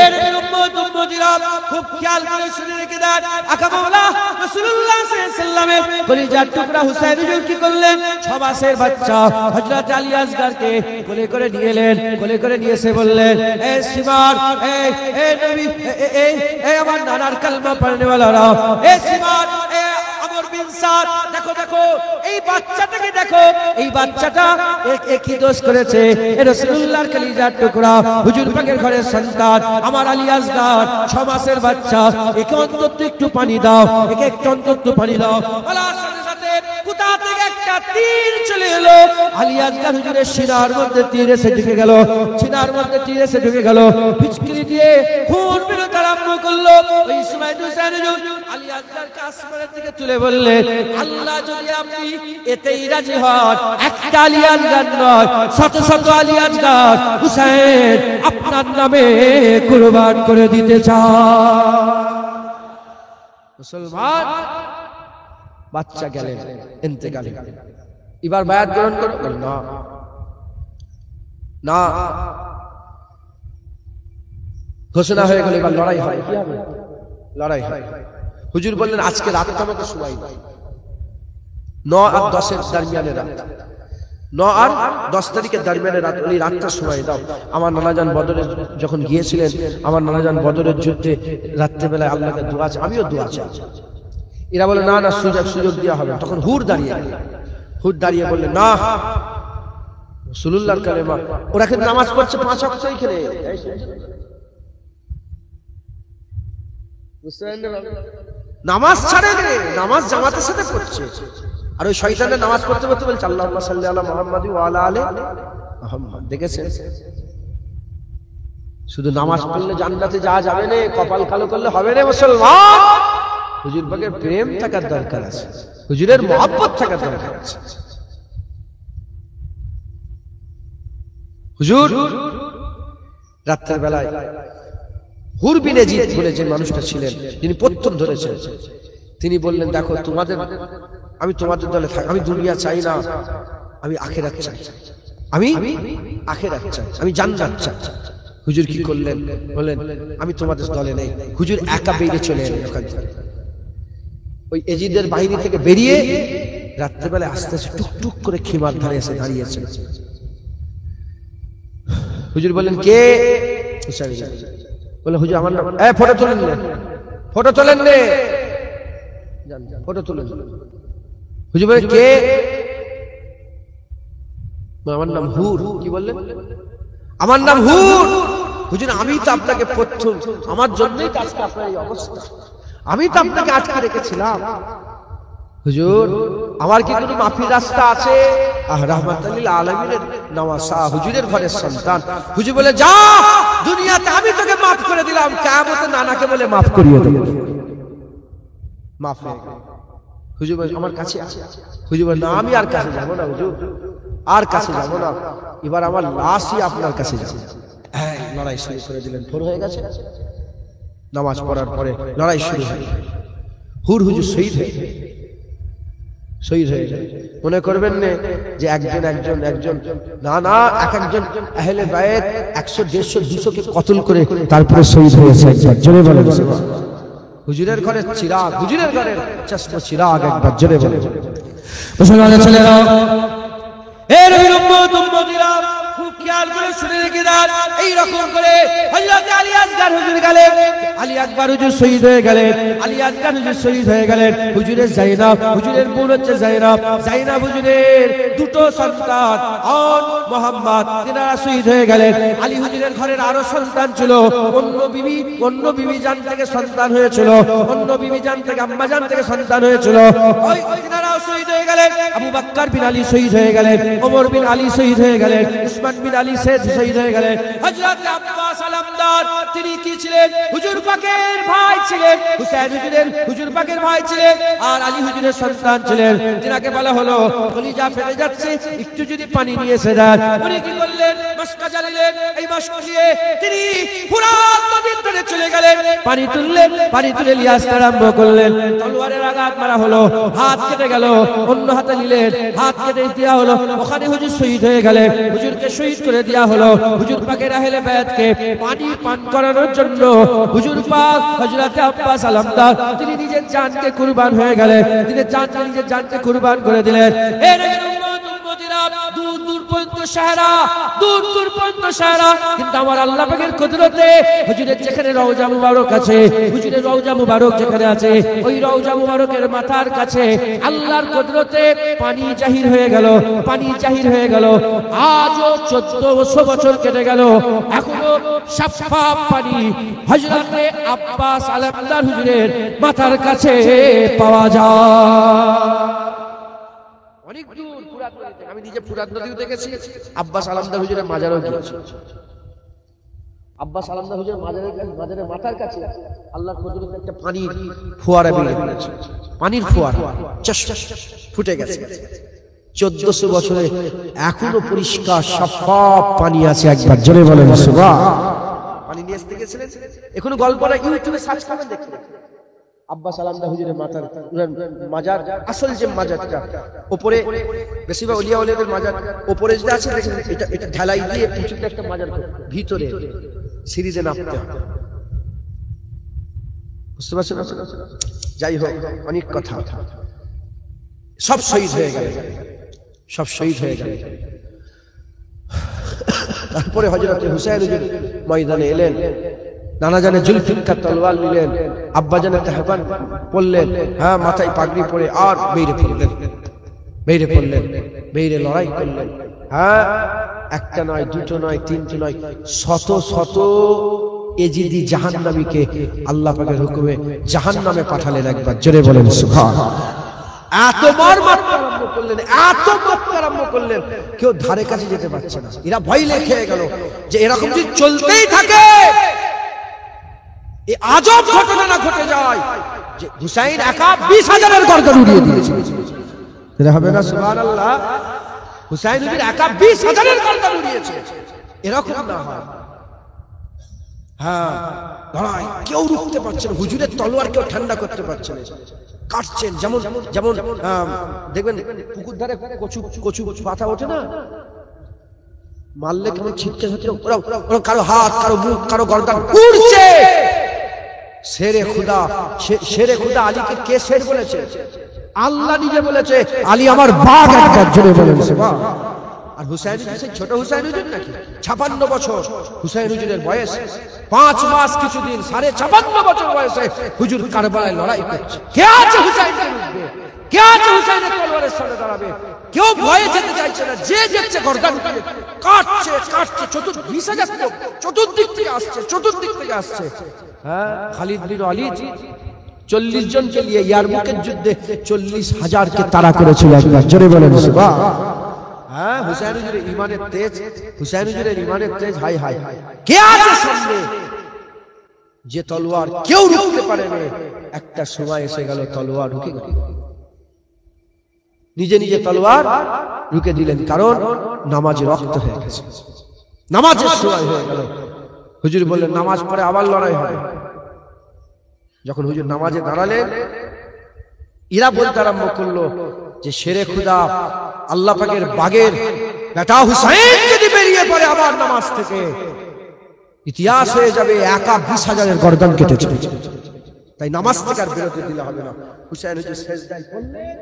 Speaker 1: এর উম্মত উম্মতিরা খুব খেয়াল করে শুনে রেখে দেন, আকা মাওলা রাসূলুল্লাহ সাল্লাল্লাহু আলাইহি ওয়াসাল্লামের কলিজার টুকরা হুসাইন হুজুর কি করলেন? 6 মাসের বাচ্চা হযরত আলী আসগরকে কোলে করে নিয়ে এলেন। কোলে করে নিয়ে এসে বললেন, এ সিমার, এ নবী, এ আমার নানার কালমা পড়নে ওয়ালারা, এ সিমার, এ আমর বিন সাদ, দেখো দেখো এই বাচ্চাটাকে দেখো, এই বাচ্চাটা কি দোষ করেছে? এ রাসূলুল্লাহর কলিজার টুকরা, হুজুর পাকের ঘরের সন্তান, আমার আলী আসগর 6 মাসের বাচ্চা, একে অন্তত একটু পানি দাও, একে একটু অন্তত পানি দাও। বলার সাথে সাথে কোথা থেকে একটা তীর চলে এলো, আলী আসগর হুজুরের সিনার মধ্যে তীর এসে ঢুকে গেল, সিনার মধ্যে তীর এসে ঢুকে গেল, ফিচকিরি দিয়ে খুন বেরোতে আরম্ভ করলো। ওই সময় হুসাইন হুজুর আলী আসগরকে আসমানের দিকে তুলে বললেন, আল্লাহ যদি আপনি এতেই রাজি হন, একটা আলী আসগর নয়, শত শত আলী আসগর হুসাইন আপনার নামে কুরবান করে দিতে চান। মুসলমান বাচ্চা গেলেন ইন্তেকালে, এবার বায়াত গ্রহণ করো, না না, ঘোষণা হয়ে গেল, এবার লড়াই হয়। কি হবে? লড়াই হয়। হুজুর বললেন, আজকে রাতটা আমাকে সময় দাও, 9 আর 10-এর দরমিয়ানে রাত, 9 আর 10 তারিখের দরমিয়ানে রাত, ওই রাতটা সময় দাও। আমার নানাজান বদরে যখন গিয়েছিলেন, আমার নানাজান বদরের যুদ্ধে রাত্রেবেলায় আল্লাহকে দোয়া চাই, আমিও দোয়া চাই। এরা বলে, না না, সুযোগ দেওয়া হবে। তখন হুর দাঁড়িয়ে বললেন, না, রাসূলুল্লাহর কালেমা, ওরা কিন্তু নামাজ পড়ছে 5 ওয়াক্ত এখানে, নামাজ ছাড়ে রে, নামাজ জামাতের সাথে পড়ছে। আর ওই শয়তানের নামাজ পড়তে পড়তে বলছে, আল্লাহুম্মা সাল্লি আলা মুহাম্মাদি ওয়া আলা আলি মুহাম্মাদ। দেখেছেন, শুধু নামাজ পড়লে জান্নাতে যাওয়া যাবে না, কপাল কালো করলে হবে না। মুসলমান, হুজুর পাকের প্রেম থাকার দরকার আছে, হুজুরের মহব্বত থাকার দরকার আছে। হুজুর রাতের বেলায় হুর বিন ইয়াজিদ বলে যে মানুষটা ছিলেন, যিনি প্রথম ধরেছেন, তিনি বললেন, দেখো আমি তোমাদের দলে থাকি, আমি দুনিয়া চাই না, আমি আখিরাত চাই, আমি আখিরাত চাই, আমি জান্নাত চাই। হুজুর কি করলেন? বললেন, আমি তোমাদের দলে নেই। হুজুর একা বেরিয়ে চলে এলেন ওখান থেকে, ওই ইয়াজিদের বাহিনী থেকে বেরিয়ে রাত্রেবেলা আস্তে আস্তে টুকটুক করে খিমার ধারে এসে দাঁড়িয়েছেন। হুজুর বললেন, কে? বলে, হুজুর আমার নাম। ফটো তোলেন রে, ফটো তোলেন রে, ফটো তুলেন। হুজুর বলে, কে? আমার নাম হুর। কি বললেন? আমার নাম হুর। হুজুর, আমি তো আপনাকে প্রথম, আমার জন্যই আজকে আপনার এই অবস্থা, আমি তো আপনাকে আটকে রেখেছিলাম। হুজুর, আমার কি কোনো মাফির রাস্তা আছে? রাহমাতুল লিল আলামিনের নওয়াসা, হুজুরের ঘরের সন্তান। হুজুর বলে, যা, দুনিয়াতে আমি তোকে মাফ করে দিলাম, কিয়ামতে নানাকে বলে মাফ করিয়ে দেব। মাফ হয়ে গেল। হুজুর বলে, আমার কাছে আছে। হুজুর বলে, না, আমি আর কাছে যাব না হুজুর, আর কাছে যাব না, এবার আমার লাশই আপনার কাছে যাবে। লড়াই শুরু করে দিলেন। ভোর হয়ে গেছে, নামাজ পড়ার পরে লড়াই শুরু হয়। হুর হুজুর শহীদ হয়ে গেল। মনে করবেন না যে একজন, না না, এক একজন আহলে বায়ত 100, 150, 200 কে কতল করে তারপরে শহীদ হয়েছে। জোরে বলেন সুবহানাল্লাহ। হুজুরের ঘরের চিরাগ, হুজুরের ঘরের চশমা চিরাগ, একবার জোরে বলেন। মুসলমানের ছেলেরা, এ নবীর উম্মত উম্মতিরা, খুব খেয়াল করে শুনে রেখে দেন। এই রকম করে হযরত আলী আসগর হুজুর গেলেন, আলী আকবর হুজুর শহীদ হয়ে গেলেন, আলী আসগর হুজুর শহীদ হয়ে গেলেন। হুজুরের জাইনাব, হুজুরের বোন হচ্ছে জাইনাব, জাইনাব হুজুরের 2টো সন্তান আর মোহাম্মদ, তিনারা শহীদ হয়ে গেলেন। আলী হুজুরের ঘরের আরো সন্তান ছিল, অন্য বিবি জান থেকে সন্তান হয়েছিল, অন্য বিবি জান থেকে, আম্মা জান থেকে সন্তান হয়েছিল, ওই তিনারাও শহীদ হয়ে গেলেন। আবু বকর বিন আলী শহীদ হয়ে গেলেন, ওমর বিন আলী শহীদ হয়ে গেলেন, উসমান বিন আলী শহীদ হয়ে গেলেন। হযরত আব্বাস আলমদার, তিনি কি ছিলেন? হুজুর পাকের ভাই ছিলেন, হুসাইন হুজুর পাকের ভাই ছিলেন, আর আলী হুজুরের সন্তান ছিলেন। যিনাকে বলা হলো, কলিজা ফেটে যাচ্ছে, একটু যদি পানি নিয়ে এসে দেন। উনি কি করলেন? মশকা জ্বালালেন, এই মশকা দিয়ে তিনি ফুরাত নদীর তীরে চলে গেলেন, পানি তুললেন, পানি তুলে নিয়ে আসতে আরম্ভ করলেন। তলোয়ারের আঘাত মারা হলো, হাত কেটে গেল, অন্য হাতে নিলেন, হাত কেটে দেওয়া হলো, ওখানে হুজুর শহীদ হয়ে গেলেন। হুজুরকে শহীদ করে দেওয়া হলো। হুজুর পাকের আহলে বায়াতকে পানি পান করানোর জন্য হুজুর পাক হযরত আব্বাস আলমদার তিনি নিজের জানকে কুরবান হয়ে গেলেন, তিনি নিজের জানকে কুরবান করে দিলেন। এর দূর দূর পর্যন্ত সাহারা, দূর দূর পর্যন্ত সাহারা, কিন্তু আমার আল্লাহ পাকের কুদরতে হুজুরের যেখানে রওজা মুবারক আছে, হুজুরের রওজা মুবারক যেখানে আছে, ওই রওজা মুবারকের মাথার কাছে আল্লাহর কুদরতে পানি জাহির হয়ে গেল, পানি জাহির হয়ে গেল। আজও 1400 বছর কেটে গেল, এখনো সাফাফ পানি হযরতে আব্বাস আলমদার হুজুরের মাথার কাছে পাওয়া যায়। অনেক দূর ফুরাত নদীতে, আমি নিজে ফুরাত নদীও দেখেছি, আব্বাস আলমদার হুজুরের মাজারও গিয়েছি। আব্বাস আলমদার হুজুরের মাজারের মাথার কাছে আল্লাহর কুদরতে একটা পানির ফোয়ারা বেরিয়ে পড়েছে, পানির ফোয়ারা ফুটে গেছে। 1400 বছরে এখনো পরিষ্কার সাফাফ পানি আছে। একবার জোরে বলেন সুবহান। পানি নিয়ে আসতে গেছিলেন, এখনো গল্পটা ইউটিউবে সার্চ করবেন দেখবেন। আব্বাস আলমদার হুজুরের মাথার মাজার, আসল যে মাজারটা উপরে, বেশিরভাগ ওলিয়া ওলিয়াদের মাজার উপরে যেটা আছে দেখেন, এটা ঢালাই দিয়ে উঁচুতে একটা মাজার, ভিতরে সিঁড়িতে নামতে হবে, বুঝতে পারছেন? যাই হোক, অনেক কথা, সব শহীদ হয়ে গেল, সব শহীদ হয়ে গেল। তারপরে হযরত হুসাইন হুজুর ময়দানে এলেন, নানা জানে জুলফিকার তলোয়ার নিলেন, আব্বা জানে তেহবান পড়লেন, হ্যাঁ মাথায় পাগড়ি পরে আর বেরিয়ে পড়লেন, বেরিয়ে লড়াই করলেন। হ্যাঁ, একটা নয়, দুটো নয়, তিনটে নয়, শত শত এজিদি জাহান্নামীকে আল্লাহ পাকের হুকুমে জাহান্নামে পাঠালেন। একবার জোরে বলেন সুবহানাল্লাহ। এত মারতে আরম্ভ করলেন, এত মারতে আরম্ভ করলেন, কেউ ধারে কাছে যেতে পারছে না। এরা ভয় খেয়ে গেল যে এরকম যদি চলতেই থাকে, এই আজব ঘটনা না ঘটে যায় যে হুসাইন একা 20,000-এর গর্দান উড়িয়ে দিয়েছে। এটা হবে না? সুবহানাল্লাহ। হুসাইন হুজুর একা 20,000-এর গর্দান উড়িয়েছে, এরকম না হয়। হ্যাঁ, লড়াই, কেউ রুখতে পারছে না, হুজুরের তলোয়ার কেউ ঠান্ডা করতে পারছে না, কাটছেন। যেমন যেমন দেখবেন পুকুর ধারে কচু পাতা ওঠে না, মারলে কেমন ছিটকে হচ্ছে, ওরা কারো হাত, কারো মুখ, কারো গর্দান উড়ছে। শেরে খুদা আলীকে কে শের বলেছে? আল্লাহ নিজে বলেছে, আলী আমার বাঘ। একবার জোরে বলেন সুবহানাল্লাহ। আর হুসাইন হুজুর ছোট হুসাইন হুজুর নাকি? 56 বছর হুসাইন হুজুরের বয়স, 5 মাস কিছুদিন, 56.5 বছর বয়সে হুজুর কারবালায় লড়াই করছে। কে আছে হুসাইনকে রুখবে? কে আছে হুসাইনের তলোয়ারের সামনে দাঁড়াবে? কেউ ভয়ে যেতে চাইছে না, যে যাচ্ছে গর্দান কাটছে। 20,000 লোক চতুর্দিক থেকে আসছে। হ্যাঁ, খালিদ বিন ওয়ালিদ 40 জনকে নিয়ে ইয়ারমুকের যুদ্ধে 40,000-কে তাড়া করেছিল। একবার জোরে বলেন সুবহানাল্লাহ। হ্যাঁ, হুসাইন হুজুরের ইমানের তেজ, হাই হাই। কে আছে সামনে? যে তলোয়ার কেউ রুখতে পারে না। একটা সময় এসে গেল, তলোয়ার রুকে গেল, নিজে নিজে তলোয়ার রুকে দিলেন, কারণ নামাজে রক্ত হয়ে গেছে, নামাজের সময় হয়ে গেল। হুজুর বললেন নামাজ পড়ে আবার লড়াই হবে। যখন হুজুর নামাজে দাঁড়ালেন, এরা বলতে আরম্ভ করলো যে শেরে খুদা আল্লাহ পাকের বাগের বেটা হুসাইন যদি বেরিয়ে পড়ে আবার নামাজ থেকে, ইতিহাস হয়ে যাবে একা 20,000-এর গর্দান কেটেছে। তাই নামাজ থেকে আর বিরতি দিলে হবে না। হুসাইন হুজুর সেজদায় পড়লেন,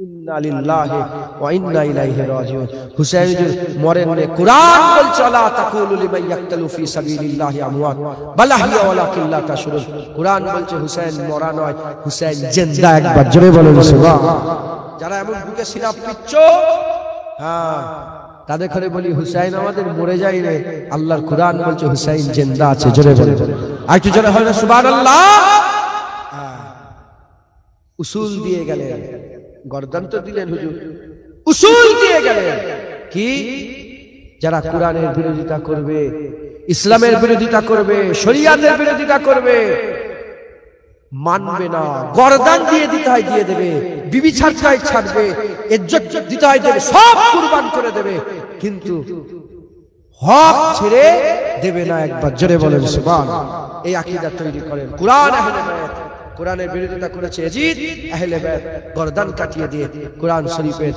Speaker 1: ইন্না লিল্লাহি ওয়া ইন্না ইলাইহি রাজিউন। হুসাইন হুজুর মরেন না। কুরআন বলছে লা তাকুলু লিমান ইয়াকতালু ফি সাবিলিল্লাহি আমওয়াত বাল আহইয়া ওয়ালাকিন লা তাশউরুন। কুরআন বলছে হুসাইন মরা নয়, হুসাইন জিন্দা। একবার জোরে বলেন সুবহানাল্লাহ। যারা এমন বুকে সিলাপ পিচ্ছ, হ্যাঁ, তাদের ঘরে বলি হুসাইন আমাদের মরে যায় রে, আল্লাহর কুরআন বলছে হুসাইন জিন্দা আছে। জোরে বলেন, আর একটু জোরে হয় না সুবহানাল্লাহ। উসুল দিয়ে গেলেন, গর্দান তো দিলেন হুজুর, উসুল দিয়ে গেলেন কি? যারা কোরআনের বিরোধিতা করবে, ইসলামের বিরোধিতা করবে, শরিয়াতের বিরোধিতা করবে, মানবে না, গর্দান দিয়ে দিতে হয় দিয়ে দেবে, বিবি ছাড়তে ছাড়বে, ইজ্জত দিতে হয় দেবে, সব কুরবান করে দেবে, কিন্তু হক ছেড়ে দেবে না। একবার জোরে বলেন সুবহানাল্লাহ। এই আকীদা তৈরি করেন। কুরআন আহলে বায়াত, কোরআনের বিরোধিতা করেছে ইয়াজিদ, আহলে বায়াত গর্দান কাটিয়ে দিয়ে কোরআন শরীফের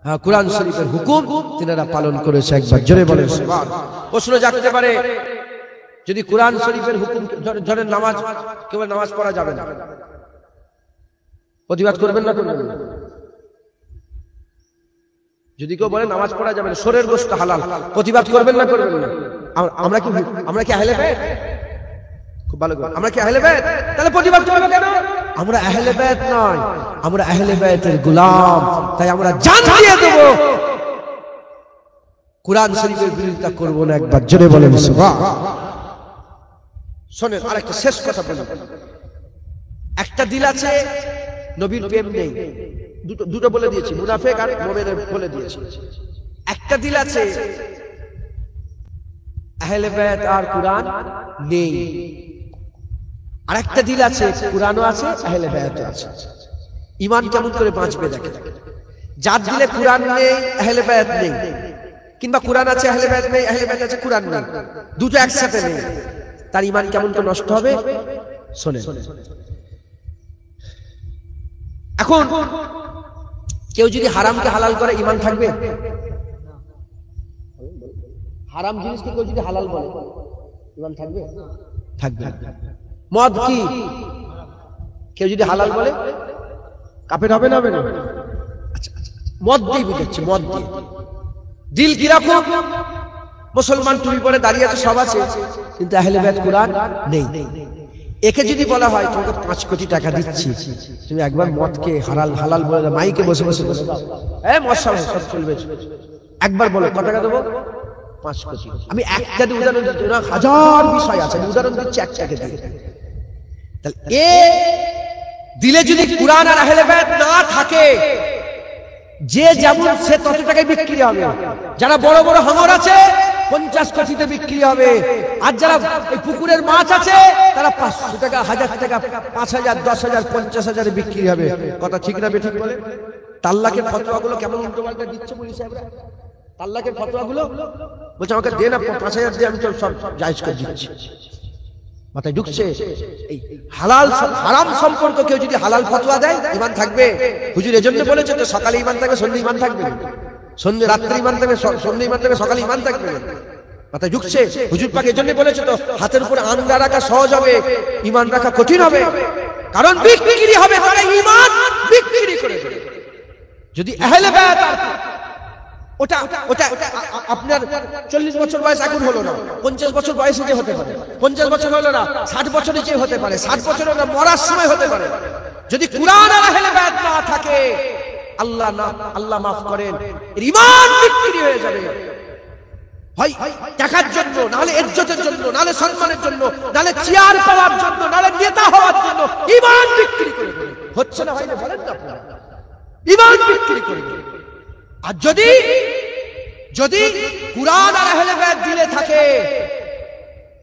Speaker 1: হ্যাঁ, কোরআন শরীফের হুকুম তিনারা পালন করেছে। একবার জোরে বলেন সুবহানাল্লাহ। প্রশ্ন জাগতে পারে, যদি কোরআন শরীফের হুকুম ধরে নামাজ, কেউ নামাজ পড়া যাবে না, প্রতিবাদ করবেন না করবেন না? যদি কেউ বলে নামাজ পড়া যাবে না, শরীর গোশত হালাল, প্রতিবাদ করবেন না করবেন না? আমরা কি আহলে বাইত? খুব ভালো কথা, আমরা কি আহলে বাইত? তাহলে প্রতিবাদ করব কেন? আমরা আহলে বাইত নয়, আমরা আহলে বাইতের গোলাম, তাই আমরা জান দিয়ে দেব, কোরআন শরীফের বিরোধিতা করব না। একবার জোরে বলেন সুবহানাল্লাহ। শোনেন, আরেকটা শেষ কথা বলি। একটা দিল আছে নবীর প্রেম নেই, দুটো বলে দিয়েছি, মুনাফিক আর মুমিনের বলে দিয়েছি। একটা দিল আছে আহলে বাইত আর কোরআন নেই, আর একটা দিল আছে কোরআনও আছে আহলে বাইতও আছে। ঈমান কেমন করে বাঁচবে দেখেন। যার দিলে কোরআন নেই আহলে বাইত নেই, কিংবা কোরআন আছে আহলে বাইত নেই, আহলে বাইত আছে কোরআন নেই, দুটো একসাথে নেই, তার ঈমান কেমন করে নষ্ট হবে? শোনেন, এখন কেউ যদি হারামকে হালাল করে ঈমান থাকবে? হারাম জিনিসকে কেউ যদি হালাল বলে ঈমান থাকবে? থাকবে। মদ কি কেউ যদি হালাল বলে কাফের হবে না? হবে না? আচ্ছা, মদ দিয়ে বুঝাচ্ছি, মদ দিয়ে। দিল কিরকম? মুসলমান টুপি পরে দাঁড়িয়ে আছে, সব আছে, কিন্তু আহলে বাইত কোরআন নেই। একে যদি বলা হয় তোমাকে 5 কোটি টাকা দিচ্ছি, তুমি একবার মদকে হালাল বলে দাও, মাইকে বসে বসে বলে দাও, মদ সব চলবে, একবার বলো কত টাকা দেবো? 5 কোটি। আমি একটা উদাহরণ দিচ্ছি না, হাজার বিষয় আছে, আমি উদাহরণ দিচ্ছি একটাকে দিয়ে। তাহলে এ দিলে যদি কোরআন আর আহলে বাইত না থাকে, যে যেমন সে তত টাকায় বিক্রি হবে। যারা বড় বড় হাঙর আছে 50 কোটিতে বিক্রি হবে, আর যারা এই পুকুরের মাছ আছে তারা 500 টাকা, 1000 টাকা, 5000, 10000, 50,000 বিক্রি হবে। কথা ঠিক না বেঠিক বলে? তাল্লাকের ফতোয়াগুলো কেমন উল্টো পাল্টা দিচ্ছে বলি সাহেবরা। তাল্লাকের ফতোয়াগুলো বলছে আমাকে দে না, 5000 দিয়ে আমি তো সব জায়েজ করে দিচ্ছি। মাথায় ঢুকছে? এই হালাল হারাম সম্পর্ক কেউ যদি হালাল ফতোয়া দেয় ঈমান থাকবে? হুজুর এজন্য বলেছে তো সকালে ঈমান থাকবে, সন্ধ্যে ঈমান থাকবে, সন্ধ্যে রাত্রে ঈমান থাকবে, সন্ধ্যে ঈমান থাকবে, সকালে ঈমান থাকবে। মাথায় ঢুকছে? হুজুর পাক এজন্য বলেছে তো হাতের উপরে আঙ্গা রাখা সহজ হবে, ঈমান রাখা কঠিন হবে, কারণ বিক্রি হবে, তারা ঈমান বিক্রি করে দেবে। যদি আহলে বাইত ওটা আপনার 40 বছর বয়স এখন হলো না, 50 বছর বয়সে যে হতে পারে, 50 বছর হলো না 60 বছরে যে হতে পারে, 60 বছরে না মরার সময় হতে পারে। যদি কোরআন আর আহলে বাইত না থাকে, আল্লাহ মাফ করেন, ঈমান বিক্রি হয়ে যাবে। হয় টাকার জন্য, নাহলে ইজ্জতের জন্য, নাহলে সম্মানের জন্য, নাহলে চেয়ার পাওয়ার জন্য, নাহলে নেতা হওয়ার জন্য ঈমান বিক্রি করে দেবে। হচ্ছে না ভাই? বলেন না আপনারা, ঈমান বিক্রি করে দেবে। আর যদি কোরআন আর আহলে বাইত দিলে থাকে,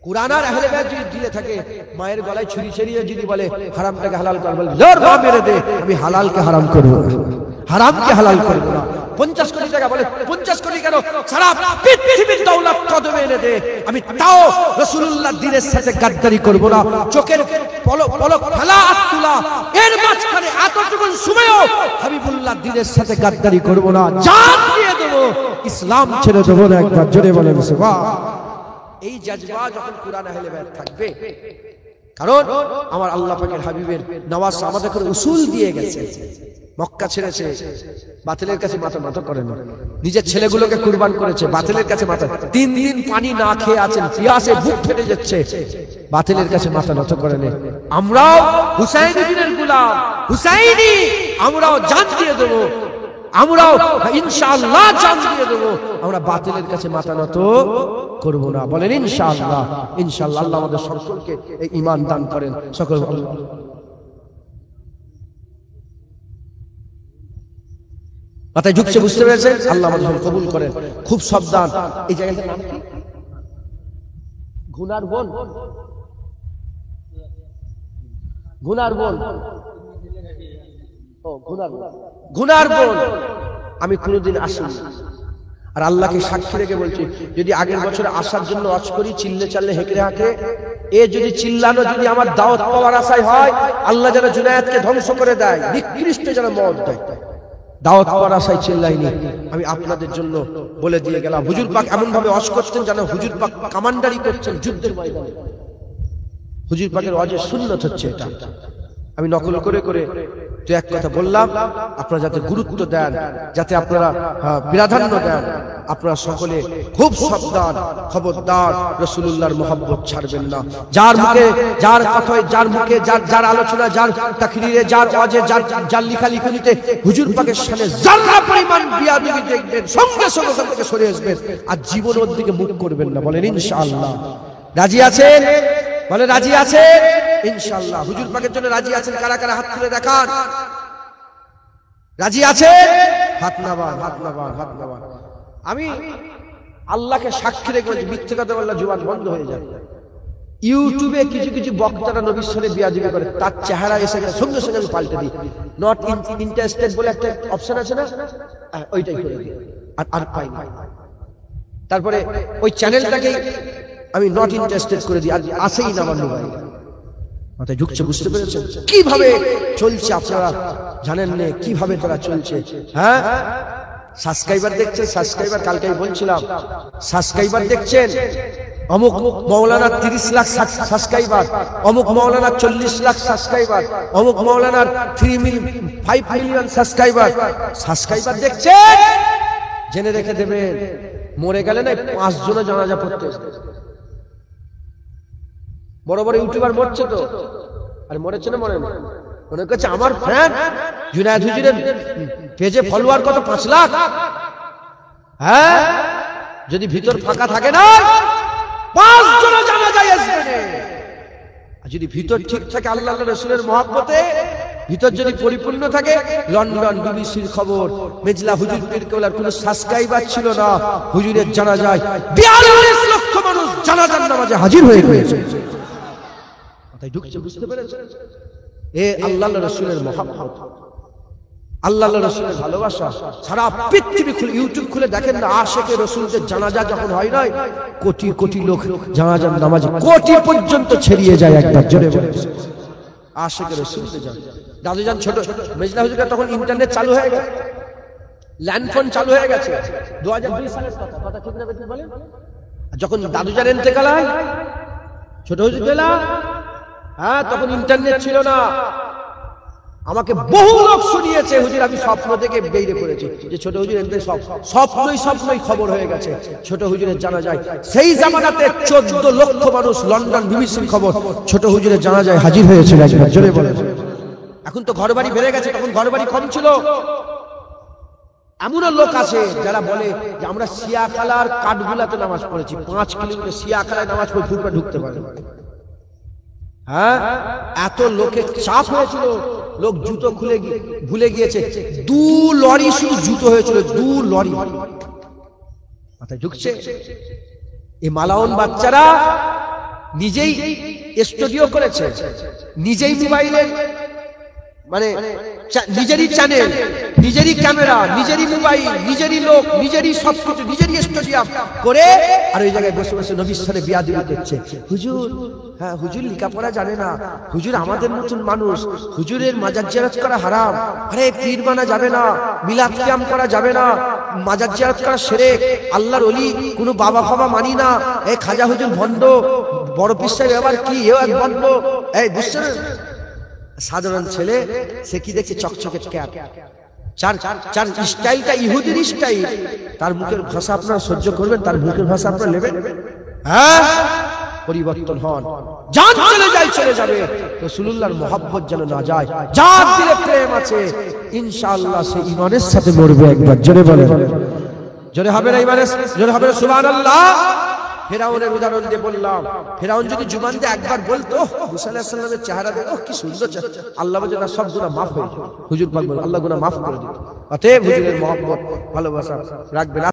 Speaker 1: কোরআন আর আহলে বাইত যদি দিলে থাকে, মায়ের গলায় ছুরি ছড়িয়ে যদি বলে হারামটাকে হালাল কর, বলে জোর মা মেরে দে, আমি হালালকে হারাম করব না, হারামকে হালাল করব না। 50 কোটি টাকা বলে, 50 কোটি কেন, সারা পৃথিবীর দৌলত কদমে এনে দে, আমি তাও রাসূলুল্লাহ দ্বীনের সাথে গাদ্দারি করব না। চোখের পলক ফেলা আত্তুলা, এর মাঝখানে এতটুকু সময়ও হাবিবুল্লাহ দ্বীনের সাথে গাদ্দারি করব না, জান দিয়ে দেব, ইসলাম ছেড়ে দেব না। একবার জোরে বলেন সুবহানাল্লাহ। এই জজবা যখন কোরআন আহলে বাইত থাকবে, কারণ আমার আল্লাহ পাকের হাবিবের নওয়াজ আমাদের করে উসুল দিয়ে গেছে, মক্কা ছেড়েছে, বাতিলের কাছে মাথা নত করে না, নিজের ছেলেগুলোকে কুরবান করেছে, বাতিলের কাছে মাথা, 3 দিন পানি না খেয়ে আছেন, পিয়াসে বুক ফেটে যাচ্ছে, বাতিলের কাছে মাথা নত করে না। আমরাও হুসাইনি দিনের গোলাম, হুসাইনি, আমরাও জান দিয়ে দেব, আমরাও ইনশাআল্লাহ জান দিয়ে দেব, আমরা বাতিলের কাছে মাথা নত করব না। বলেন ইনশাআল্লাহ। ইনশাআল্লাহ আল্লাহ আমাদের সকলকে এই ঈমান দান করেন। সকল মাথায় ঢুকছে, বুঝতে পেরেছেন? আল্লাহ আমাদের কবুল করেন। খুব সাবধান। এই জায়গাটার নাম কি? গুনার বন, গুনার বন, ও গুনার বন। আমি কোনোদিন আসিনি, আর আল্লাহকে সাক্ষী রেখে বলছি, যদি আগের বছরে আসার জন্য ওয়াজ করি, চিল্লে চাল্লে হেঁকড়ে হাঁকে, এ যদি চিল্লানো যদি আমার দাওয়াত পাওয়ার আশায় হয়, আল্লাহ যেন জুনায়েদকে ধ্বংস করে দেয়, নিকৃষ্ট যেন মওত দেয়। দাওয়াত পাওয়ার আশায় চিল্লাইনি, আমি আপনাদের জন্য বলে দিয়ে গেলাম। হুজুর পাক এমন ভাবে ওয়াজ করতেন যেন হুজুর পাক কমান্ডারি করছেন যুদ্ধের ময়দানে। হুজুর পাকের ওয়াজের সুন্নত হচ্ছে এটা। আমি নকল করে করে তো এক কথা বললাম, আপনারা যাতে গুরুত্ব দেন, যাতে আপনারা প্রাধান্য দেন, আপনারা সকলে খুব সাবধান, খবরদার রাসূলুল্লাহর মহব্বত ছাড়বেন না। যার মুখে, যার কথায়, যার মুখে, যার আলোচনা, যার তাকরীরে, যার ওয়াজে, যার লেখালেখিতে হুজুর পাকের সামনে যারা পরিমাণ বিয়াদবি দেখবেন, সঙ্গে সঙ্গে ওখান থেকে সরে আসবেন আর জীবন ওর দিকে মুখ করবেন না। বলেন ইনশাআল্লাহ। রাজি আছেন? বলে রাজি আছেন? ইনশাআল্লাহ। হুজুর পাকের জন্য রাজি আছেন? কারা কারা হাত তুলে দেখান। রাজি আছেন? হাত নামান, হাত নামান, হাত নামান। আমি আল্লাহকে সাক্ষী রেখে বলছি, মিথ্যে কথা বললে জুবান বন্ধ হয়ে যাবে। ইউটিউবে কিছু কিছু বক্তারা নবীর সাথে বিয়াদবি করে, তার চেহারা এসে গেলে সঙ্গে সঙ্গে আমি পাল্টে দিই। নট ইন্টারেস্টেড বলে একটা অপশন আছে না, ওইটাই করে দিই, আর পাই না। তারপরে ওই চ্যানেলটাকে আমি নট ইন্টারেস্টেড করে দিই, আর আসেই না আমার মোবাইল। মাথায় ঢুকছে? বুঝতে পেরেছেন কিভাবে চলছে? আপনারা জানেন না কিভাবে তারা চলছে। হ্যাঁ, সাবস্ক্রাইবার দেখছেন, সাবস্ক্রাইবার কালকেই বলছিলাম, সাবস্ক্রাইবার দেখছেন, অমুক মাওলানার 30 লাখ সাবস্ক্রাইবার, অমুক মাওলানার 40 লাখ সাবস্ক্রাইবার, অমুক মাওলানার 5 মিলিয়ন সাবস্ক্রাইবার। সাবস্ক্রাইবার দেখছেন, জেনে রেখে দেবেন, মরে গেলে না 5 জনে জানাজা পড়তে। বড় বড় ইউটিউবার মরছে তো, আর মরেছে না মরে না, মনে করছে আমার ফ্যান জুনায়েদ হুজুরের পেজে ফলোয়ার কত 5 লাখ। হ্যাঁ, যদি ভিতর ফাঁকা থাকে না 5 জন জানাজায় আসবে না। আর যদি ভিতর ঠিক থাকে আল্লাহ রাসূলের মহব্বতে, ভিতর যদি পরিপূর্ণ থাকে, লন্ডন বিবিসির খবর, মেজলা হুজুর পীর কেবলার কোনো সাবস্ক্রাইবার ছিল না, হুজুরের জানাজায় 42 লক্ষ মানুষ জানাজার নামাজে হাজির হয়ে গেছে। কথাই ঢুকছে? বুঝতে পেরেছেন? এ আল্লাহর রাসূলের মহব্বত, আল্লাহর রাসূলের ভালোবাসা। সারা পৃথিবী খুলে, ইউটিউব খুলে দেখেন না, আশিকে রাসূলদের জানাজা যখন হয় না, কোটি কোটি লোক জানাজার নামাজে, কোটি পর্যন্ত ছড়িয়ে যায়। একবার জোরে বলেন আশিকে রাসূলদের জানাজা। দাদুজান ছোট মেজলা হুজুরের তখন ইন্টারনেট চালু হয়ে গেছে, ল্যান্ডফোন চালু হয়ে গেছে, 2002 সালের কথা। কথা ঠিক না বেঠিক বলেন? যখন দাদুজান ইন্তেকাল হয়, ছোট হুজুর গেলা, হ্যাঁ, তখন ইন্টারনেট ছিল না। আমাকে বহু লোক শুনিয়েছে, হুজুর আমি স্বপ্ন থেকে বেরিয়ে পড়েছি, যে ছোট হুজুর এমনি স্বপ্নই খবর হয়ে গেছে। ছোট হুজুরের জানাজায় সেই জামানাতে 14 লক্ষ মানুষ, লন্ডন বিবিসির খবর, ছোট হুজুরের জানাজায় হাজির হয়েছিল। একবার জোরে বলেন। এখন তো ঘরবাড়ি বেড়ে গেছে, তখন ঘরবাড়ি কম ছিল। এমনও লোক আছে যারা বলে যে আমরা সিয়াখালার কাঠগুলাতে নামাজ পড়েছি, 5 কিলোমিটার সিয়াখালায় নামাজ পড়ে ফুটবে ঢুকতে পারে। হ্যাঁ, এত লোকের চাপ হয়েছিল, লোক জুতো খুলে ভুলে গিয়েছে। 2 লরি শুধু জুতো হয়েছিল, 2 লরি। মাথায় ঢুকছে? এই মালাউন বাচ্চারা নিজেই স্টুডিও করেছে, নিজেই মোবাইলে, মানে নিজেরই চ্যানেল, নিজেরই ক্যামেরা, নিজেরই মোবাইল, নিজেরই লোক, নিজেরই সবকিছু, নিজেরই স্টেডিয়াম করে, আর ওই জায়গায় বসে বসে নবীর সাথে বিয়াদবি করছে। হুজুর, হ্যাঁ, হুজুর লেখাপড়া জানে না, হুজুর আমাদের মতন মানুষ, হুজুরের মাজার জিয়ারত করা হারাম, আরে পীর মানা যাবে না, মিলাদ কিয়াম করা যাবে না, মাজার জিয়ারত করা শিরক, আল্লাহর ওলি, কোনো বাবা ফাবা মানি না, এই খাজা হুজুর ভণ্ড, বড় পীর সাহেব আবার কি, এও এক ভণ্ড। এই বুঝছেন, সাধারণ ছেলে সে কি দেখছে? চকচকে ক্যাপ, চার স্টাইলটা ইহুদির স্টাইল। তার মুখের ভাষা আপনারা সহ্য করবেন, তার মুখের ভাষা আপনারা নেবেন? হ্যাঁ, পরিবর্তন হন। জান চলে যায়, চলে যাবে, রাসূলুল্লাহর মহব্বত যেন না যায়। যার দিলে প্রেম আছে ইনশাআল্লাহ সে ঈমানের সাথে মরবে। একবার জোরে বলেন, জোরে হবে না ঈমানের, জোরে হবে না সুবহানাল্লাহ। ফেরাউনের উদাহরণ দিয়ে বললাম, ফেরাউন যদি জুবান দিয়ে একবার বলতো মুসা আলাইহিস সালামের চেহারা দেখো কি সুন্দর, আল্লাহ বলে না সব গুনাহ মাফ হয়ে যায়। হুজুর পাক বলে আল্লাহ গুনাহ মাফ করে দিত। অতএব হুজুরের মহব্বত ভালোবাসা রাখবেন।